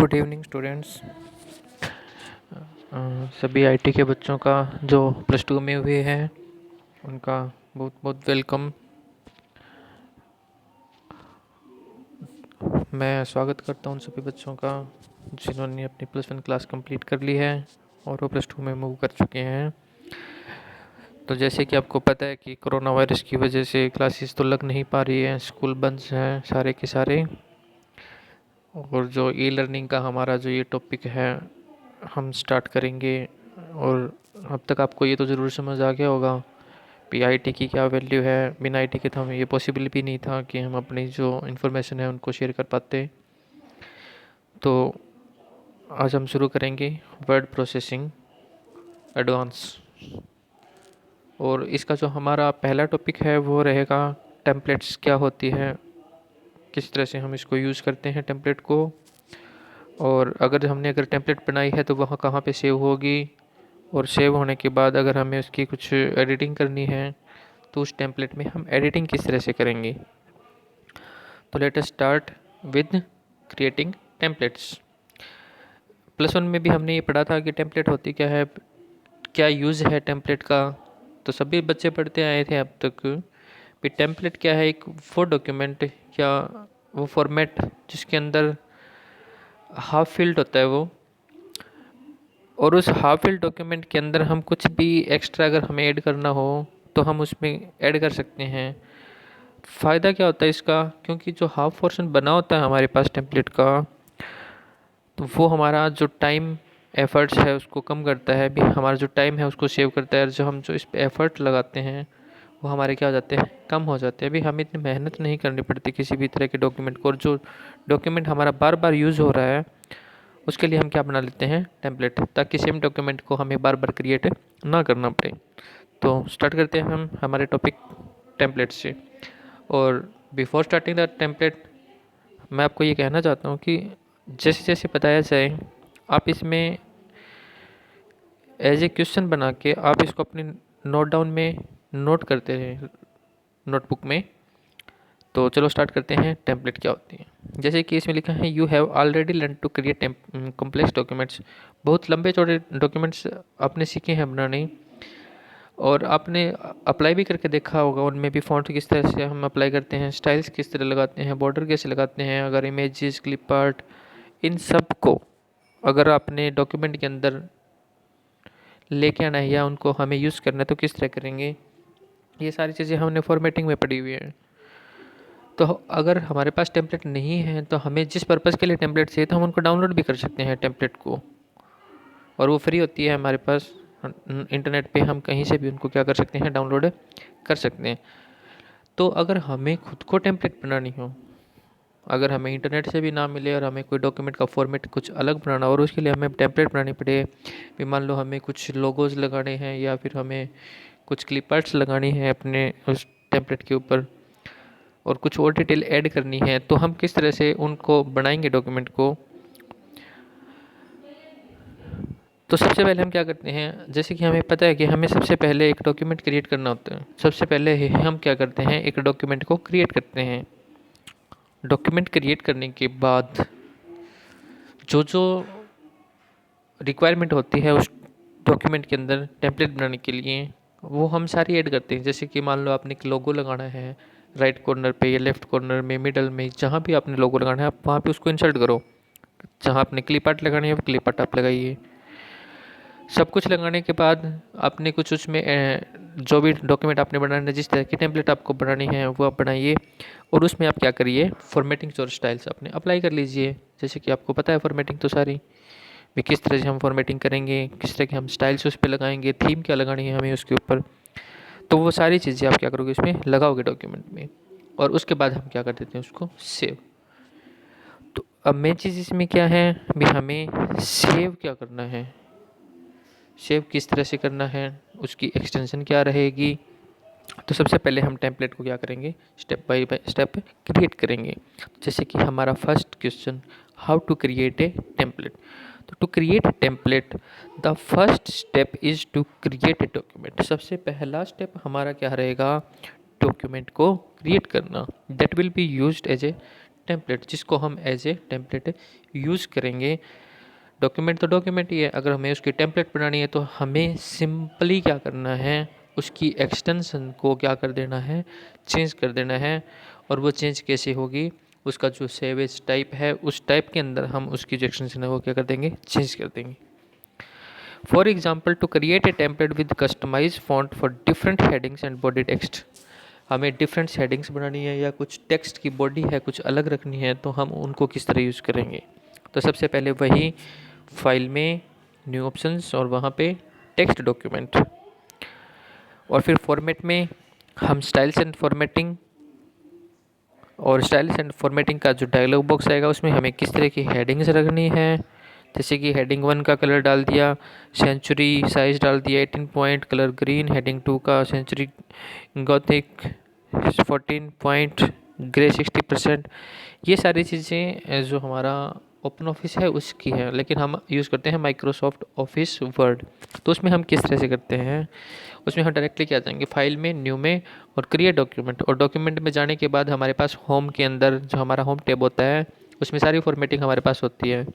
Good evening students. सभी IT के बच्चों का जो प्लस टू में हुए हैं उनका बहुत बहुत वेलकम। मैं स्वागत करता हूं उन सभी बच्चों का जिन्होंने अपनी प्लस वन क्लास कंप्लीट कर ली है और वो प्लस टू में मूव कर चुके हैं। तो जैसे कि आपको पता है कि कोरोना वायरस की वजह से क्लासेस तो लग नहीं पा रही है, स्कूल बंद हैं सारे के सारे। और जो ई लर्निंग का हमारा जो ये टॉपिक है हम स्टार्ट करेंगे। और अब तक आपको ये तो ज़रूर समझ आ गया होगा कि आईटी की क्या वैल्यू है। बिना आईटी के तो हमें ये पॉसिबल भी नहीं था कि हम अपनी जो इन्फॉर्मेशन है उनको शेयर कर पाते। तो आज हम शुरू करेंगे वर्ड प्रोसेसिंग एडवांस। और इसका जो हमारा पहला टॉपिक है वो रहेगा टेम्पलेट्स क्या होती है, किस तरह से हम इसको यूज़ करते हैं टेम्पलेट को। और अगर टेम्पलेट बनाई है तो वह कहाँ पे सेव होगी, और सेव होने के बाद अगर हमें उसकी कुछ एडिटिंग करनी है तो उस टेम्पलेट में हम एडिटिंग किस तरह से करेंगे। तो let us start with creating templates. Plus one में भी हमने ये पढ़ा था कि टेम्पलेट होती क्या है, क्या यूज़ है टेम्पलेट का। तो सभी बच्चे पढ़ते आए थे अब तक कि टेम्पलेट क्या है, एक वो डॉक्यूमेंट या वो फॉर्मेट जिसके अंदर हाफ फिल्ड होता है वो, और उस हाफ फिल्ड डॉक्यूमेंट के अंदर हम कुछ भी एक्स्ट्रा अगर हमें ऐड करना हो तो हम उसमें ऐड कर सकते हैं। फ़ायदा क्या होता है इसका, क्योंकि जो हाफ पोर्शन बना होता है हमारे पास टेम्पलेट का, तो वो हमारा जो टाइम एफर्ट्स है उसको कम करता है। भी हमारा जो टाइम है उसको सेव करता है, और जो इस पे एफर्ट लगाते हैं वो हमारे क्या हो जाते हैं, कम हो जाते हैं। अभी हमें इतनी मेहनत नहीं करनी पड़ती किसी भी तरह के डॉक्यूमेंट को, और जो डॉक्यूमेंट हमारा बार बार यूज़ हो रहा है उसके लिए हम क्या बना लेते हैं, टेम्पलेट, ताकि सेम डॉक्यूमेंट को हमें बार बार क्रिएट ना करना पड़े। तो स्टार्ट करते हैं हम हमारे टॉपिक टेम्पलेट से। और बिफोर स्टार्टिंग द टेम्पलेट मैं आपको ये कहना चाहता हूँ कि जैसे जैसे बताया जाए आप इसमें एज ए क्वेश्चन बना के आप इसको अपनी नोट डाउन में नोट करते रहें नोटबुक में। तो चलो स्टार्ट करते हैं टेम्पलेट क्या होती है। जैसे कि इसमें लिखा है you have already learn to create complex documents. बहुत लंबे चौड़े डॉक्यूमेंट्स आपने सीखे हैं बनाने, और आपने अप्लाई भी करके देखा होगा उनमें भी। फ़ॉन्ट किस तरह से हम अप्लाई करते हैं, स्टाइल्स किस तरह लगाते हैं, बॉर्डर कैसे लगाते हैं, अगर इमेजेस, क्लिप आर्ट, इन सब को अगर आपने डॉक्यूमेंट के अंदर लेके आना है या उनको हमें यूज़ करना है तो किस तरह करेंगे। ये सारी चीज़ें हमने फॉर्मेटिंग में पढ़ी हुई हैं। तो अगर हमारे पास टेम्पलेट नहीं है तो हमें जिस पर्पज़ के लिए टेम्पलेट चाहिए तो हम उनको डाउनलोड भी कर सकते हैं टेम्पलेट को, और वो फ्री होती है हमारे पास इंटरनेट पे। हम कहीं से भी उनको क्या कर सकते हैं, डाउनलोड कर सकते हैं। तो अगर हमें खुद को टेम्पलेट बनानी हो, अगर हमें इंटरनेट से भी ना मिले और हमें कोई डॉक्यूमेंट का फॉर्मेट कुछ अलग बनाना और उसके लिए हमें टेम्पलेट बनानी पड़े, भी मान लो हमें कुछ लोगोज लगाने हैं या फिर हमें कुछ क्लिप आर्ट्स लगानी है अपने उस टेम्पलेट के ऊपर, और कुछ और डिटेल ऐड करनी है, तो हम किस तरह से उनको बनाएंगे डॉक्यूमेंट को। तो सबसे पहले हम क्या करते हैं, जैसे कि हमें पता है कि हमें सबसे पहले एक डॉक्यूमेंट क्रिएट करना होता है। सबसे पहले हम क्या करते हैं, एक डॉक्यूमेंट को क्रिएट करते हैं। डॉक्यूमेंट क्रिएट करने के बाद जो जो रिक्वायरमेंट होती है उस डॉक्यूमेंट के अंदर टेम्पलेट बनाने के लिए, वो हम सारी ऐड करते हैं। जैसे कि मान लो आपने एक लोगो लगाना है राइट कॉर्नर पे या लेफ्ट कॉर्नर में, मिडल में, जहाँ भी आपने लोगो लगाना है आप वहाँ पे उसको इंसर्ट करो। जहाँ आपने क्लिप आर्ट लगानी है वो क्लिप आर्ट आप लगाइए। सब कुछ लगाने के बाद आपने कुछ उसमें जो भी डॉक्यूमेंट आपने बनाना है, जिस तरह की टेम्पलेट आपको बनानी है वो आप बनाइए, और उसमें आप क्या करिए, फॉर्मेटिंग और स्टाइल्स अपने अप्लाई कर लीजिए। जैसे कि आपको पता है फॉर्मेटिंग तो सारी भी किस तरह से हम फॉर्मेटिंग करेंगे, किस तरह के हम स्टाइल्स उस पर लगाएंगे, थीम क्या लगानी है हमें उसके ऊपर। तो वो सारी चीज़ें आप क्या करोगे उसमें लगाओगे डॉक्यूमेंट में, और उसके बाद हम क्या कर देते हैं उसको सेव। तो अब मेन चीज़ इसमें क्या है भी, हमें सेव क्या करना है, सेव किस तरह से करना है, उसकी एक्सटेंशन क्या रहेगी। तो सबसे पहले हम टेम्पलेट को क्या करेंगे, स्टेप बाय स्टेप क्रिएट करेंगे। जैसे कि हमारा first question, how to create a template. तो to create a template the first step is to create a document. सबसे पहला स्टेप हमारा क्या रहेगा, डॉक्यूमेंट को क्रिएट करना। That will be used as a template, जिसको हम एज ए टेम्पलेट यूज़ करेंगे। डॉक्यूमेंट तो डॉक्यूमेंट ही है, अगर हमें उसकी टेम्पलेट बनानी है तो हमें सिंपली क्या करना है, उसकी एक्सटेंशन को क्या कर देना है, चेंज कर देना है। और वो चेंज कैसे होगी, उसका जो सेव एज टाइप है उस टाइप के अंदर हम उसकी जो एक्सटेंशन है वो क्या कर देंगे, चेंज कर देंगे। For example, to create a template with customize font for different headings and body text, हमें डिफरेंट हेडिंग्स बनानी है या कुछ टेक्स्ट की बॉडी है कुछ अलग रखनी है, तो हम उनको किस तरह यूज़ करेंगे। तो सबसे पहले वही फाइल में न्यू ऑप्शंस और वहाँ पे टेक्स्ट डॉक्यूमेंट, और फिर फॉर्मेट में हम स्टाइल्स एंड फॉर्मेटिंग, और स्टाइल्स एंड फॉर्मेटिंग का जो डायलॉग बॉक्स आएगा उसमें हमें किस तरह की हेडिंग्स रखनी है। जैसे कि हेडिंग 1 का कलर डाल दिया सेंचुरी, साइज डाल दिया 18 पॉइंट, कलर ग्रीन। हेडिंग 2 का सेंचुरी गॉथिक 14 पॉइंट, ग्रे 60%। ये सारी चीज़ें जो हमारा ओपन ऑफिस है उसकी है, लेकिन हम यूज़ करते हैं माइक्रोसॉफ्ट ऑफिस वर्ड। तो उसमें हम किस तरह से करते हैं, उसमें हम डायरेक्टली क्या जाएंगे, फाइल में, न्यू में, और क्रिएट डॉक्यूमेंट। और डॉक्यूमेंट में जाने के बाद हमारे पास होम के अंदर जो हमारा होम टैब होता है उसमें सारी फॉर्मेटिंग हमारे पास होती है।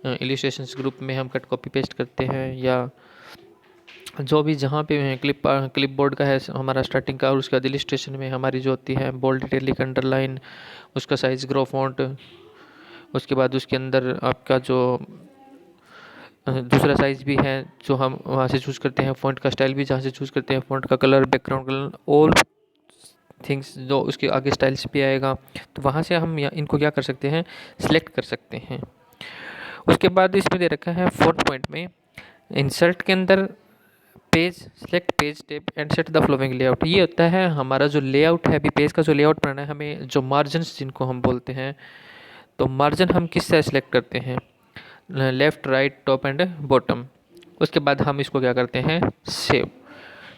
इलिस्ट्रेशंस ग्रुप में हम कट कॉपी पेस्ट करते हैं, या जो भी जहाँ पे क्लिप बोर्ड का है हमारा स्टार्टिंग का, और उसके बाद इलिस्ट्रेशन में हमारी जो होती है बोल्ड, इटैलिक, अंडरलाइन, उसका साइज़, ग्रो फॉन्ट। उसके बाद उसके अंदर आपका जो दूसरा साइज़ भी है जो हम वहाँ से चूज़ करते हैं, फ़ॉन्ट का स्टाइल भी जहाँ से चूज़ करते हैं, फ़ॉन्ट का colour, background colour, all things जो उसके आगे स्टाइल्स भी आएगा। तो वहाँ से हम इनको क्या कर सकते हैं, सिलेक्ट कर सकते हैं। उसके बाद इसमें दे रखा है फ़ॉन्ट पॉइंट में इंसर्ट के अंदर page, select page tape and set the flowing layout. ये होता है हमारा जो लेआउट है, अभी पेज का जो लेआउट बनाना है हमें, जो मार्जिन्स जिनको हम बोलते हैं, तो मार्जिन हम किस तरह सेलेक्ट करते हैं, left, right, top and bottom. उसके बाद हम इसको क्या करते हैं, save.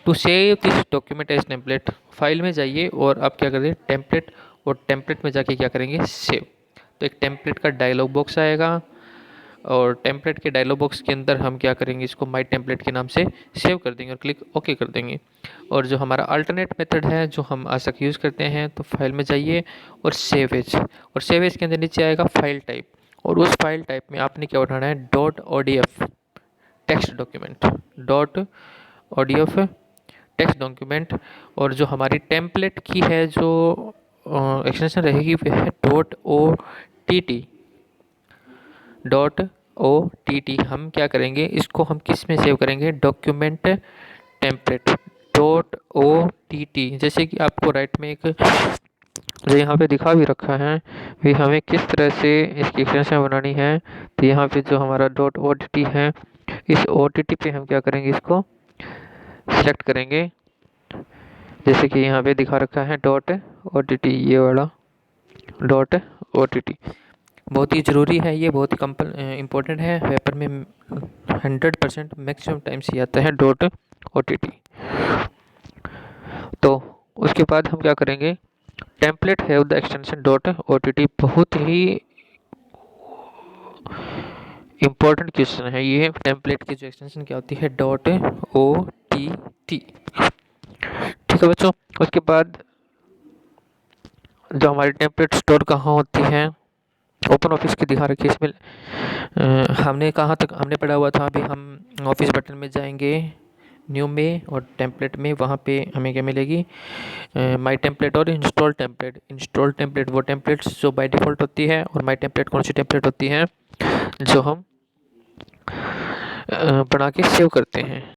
To save this document as template, file में जाइए और आप क्या करें, टेम्पलेट, और टेम्पलेट में जाके क्या करेंगे, सेव। तो एक टेम्पलेट का डायलॉग बॉक्स आएगा, और टेम्पलेट के डायलॉग बॉक्स के अंदर हम क्या करेंगे, इसको माई टेम्पलेट के नाम से सेव कर देंगे और क्लिक ओके कर देंगे। और जो हमारा अल्टरनेट मेथड है जो हम आज तक यूज़ करते हैं, तो फाइल में जाइए और सेव एज, और सेव एज के अंदर नीचे आएगा फाइल टाइप, और उस फाइल टाइप में आपने क्या उठाना है, dot ODF text document, dot ODF text document. और जो हमारी टेम्पलेट की है जो एक्सटेंशन रहेगी वह है .OTT। हम क्या करेंगे, इसको हम किस में सेव करेंगे, डॉक्यूमेंट टेम्पलेट .OTT। जैसे कि आपको राइट में एक जो यहाँ पे दिखा भी रखा है भी हमें किस तरह से इसकी एक्सटेंशन बनानी है। तो यहाँ पे जो हमारा .OTT है, इस OTT पे हम क्या करेंगे, इसको सिलेक्ट करेंगे। जैसे कि यहाँ पे दिखा रखा है .OTT, ये वाला .OTT बहुत ही ज़रूरी है, ये बहुत ही इम्पोर्टेंट है। पेपर में 100% मैक्सिमम टाइम्स ये आता है .OTT। तो उसके बाद हम क्या करेंगे, template have the extension .OTT। बहुत ही इम्पोर्टेंट क्वेश्चन है ये, टेम्पलेट की जो एक्सटेंशन क्या होती है, .OTT। ठीक है बच्चों, उसके बाद जो हमारी टेम्पलेट स्टोर कहाँ होती है, ओपन ऑफिस की दिखा रखी है इसमें। हमने कहाँ तक हमने पढ़ा हुआ था, अभी हम ऑफिस बटन में जाएंगे, न्यू में और टेम्पलेट में, वहाँ पे हमें क्या मिलेगी, माई टेम्पलेट और इंस्टॉल टेम्पलेट। इंस्टॉल टेम्पलेट वो टेम्पलेट्स जो बाय डिफ़ॉल्ट होती है, और माई टेम्पलेट कौन सी टेम्पलेट होती है जो हम बना के सेव करते हैं।